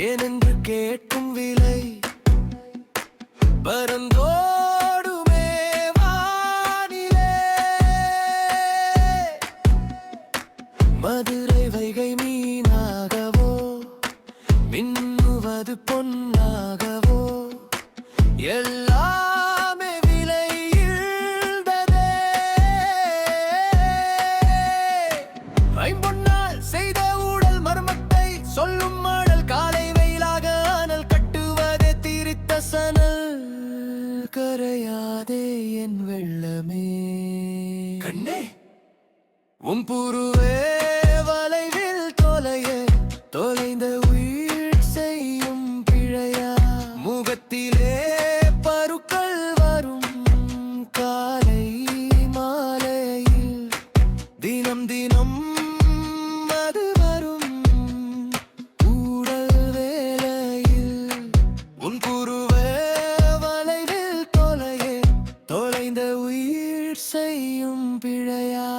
ஏனென்று கேட்கும் விலை பரந்தோடுமே வானிலே. மதுரை வைகை மீனாகவோ மின்னுவது பொன்னாகவோ எல்லாமே விலையில்ததே. ஐம்பொன்னால் செய்த ஊடல் மர்மத்தை சொல்லும் மாடல் காலை வெயிலாக அனல் கட்டுவதே தீரித்த சனல். கரையாதே என் வெள்ளமே கண்ணே உன் புருவே வளைவில் தொலைந்த உயிர் செய்யும் பிழையா. முகத்திலே பருக்கள் வரும் காலை மாலையில் தினம் தினம் அது வரும் ஊடல் வேளையில். உன் புருவே வளைவில் தொலைந்த உயிர் செய்யும் பிழையா.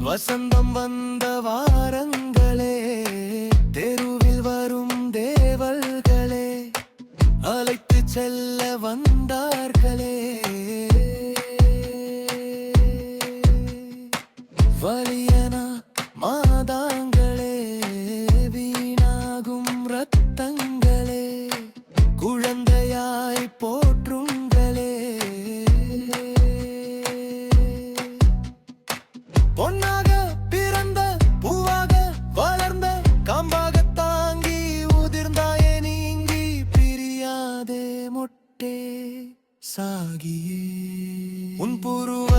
வசந்தம் வந்த வாரங்களே தெருவில் வரும் தேவல்களே அழைத்து செல்ல வந்தார்களே. வலியனா மாதாங்களே வீணாகும் ரத்தங்களே குழந்தையாய் போற்றுங்களே. பொன்னாக பிறந்த பூவாக வளர்ந்த காம்பாக தாங்கி உதிர்ந்தாயே நீங்கி பிரியாதே மொட்டே சாகியே. உன் புருவ